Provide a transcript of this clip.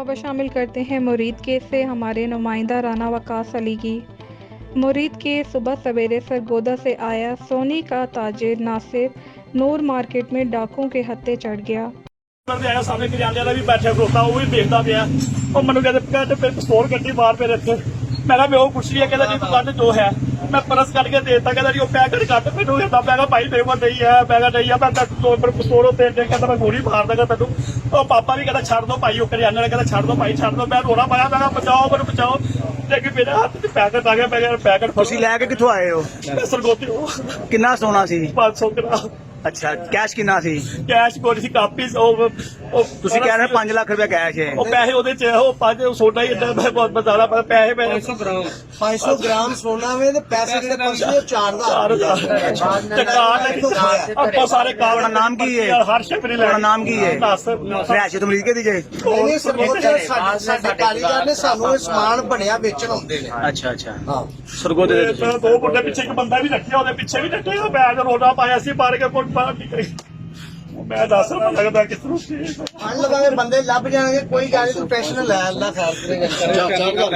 खबर शामिल करते हैं मुरीद केस से। हमारे नुमाइंदा राना वकास अली की मुरीद के सुबह सवेरे सरगोदा से आया सोनी का ताजिर नासिर नूर मार्केट में डाकुओं के हत्थे चढ़ गया। आया सामने किराने वाला भी बैठा खड़ोता वो भी देखता पिया और मैंने कहते फिर पिस्तौल कट्टी मार पे रखे मैं वो कुछ नहीं है कहता जी दुकान जो है मैं परस कट के देता कहता जी वो पैकेट कट मैनू कहता मैं भाई मेरे को नहीं है पैकेट नहीं है मैं तो पिस्तौल उत्ते कहता मैं गोली मार देगा तेनू और पापा भी कहता छड़ दो भाई वो करियाने वाला कहता छड़ दो भाई छड़ दो मैं रोना पाया मैं बचाओ मैंने बचाओ लेकिन मेरे हाथ में पैकेट आ गया मैं पैकेट ਤੁਸੀਂ ਲੈ ਕੇ ਕਿੱਥੋਂ ਆਏ ਹੋ? मैं सरगोती हूँ ਕਿੰਨਾ ਸੋਨਾ ਸੀ? 500 ग्राम ਅੱਛਾ, ਕੈਸ਼ ਕਿੰਨਾ ਸੀ? कैश कोई सी कापी ਤੁਸੀਂ ਕਹਿ ਰਹੇ 5 ਲੱਖ ਰੁਪਏ ਕੈਸ਼ ਹੈ। ਉਹ ਪੈਸੇ ਉਹਦੇ ਚ ਉਹ ਪੰਜ ਸੋਨਾ ਹੀ ਇੰਨਾ ਬਹੁਤ ਬਤਾਲਾ ਪਰ ਪੈਸੇ ਮੈਂ 500 ग्राम सोना में ते पैसे ਜਿਹੜੇ ਪਰਸੇ 4000 ਆਪਾਂ ਸਾਰੇ ਕਾਰਡ ਤੁਹਾਡਾ ਨਾਮ ਕੀ ਹੈ? ਹਰ ਸ਼ਿਫਰੀ ਤੁਹਾਡਾ ਨਾਮ ਕੀ ਹੈ? ਨਾਸਰ ਰਿਹਾਇਸ਼ ਤੋਂ ਮਰੀਜ਼ ਕਿਹਦੀ ਜੇ? ਇਹ ਸਰਗੋਧਾ ਸਾਡੇ ਕਾਰੀਗਰ ਨੇ ਸਾਨੂੰ ਇਹ ਸਮਾਨ ਬਣਿਆ ਵੇਚਣ ਆਉਂਦੇ ਨੇ। ਅੱਛਾ ਅੱਛਾ, ਹਾਂ ਸਰਗੋਦੇ ਦੇ ਤੁਸੀਂ? ਦੋ ਮੁੰਡੇ ਪਿੱਛੇ ਇੱਕ ਬੰਦਾ ਵੀ ਰੱਖਿਆ ਉਹਦੇ ਪਿੱਛੇ ਵੀ ਰੱਖੇ ਉਹ ਮੈਂ ਰੋਣਾ ਪਾਇਆ ਸੀ ਮਾਰ ਕੇ ਕੋਟ ਬਾਹਰ ਨਿਕਲੀ ਮੈਂ ਦੱਸ ਰਿਹਾ ਲੱਗਦਾ ਕਿਸ ਤਰ੍ਹਾਂ ਫੜ ਲਵਾਂਗੇ ਬੰਦੇ ਲੱਭ ਜਾਣਗੇ ਕੋਈ ਗੱਲ ਨਹੀਂ ਤੂੰ ਟੈਨਸ਼ਨ ਲੈ ਅੱਲਾ ਖੈਰ ਕਰੇਗਾ।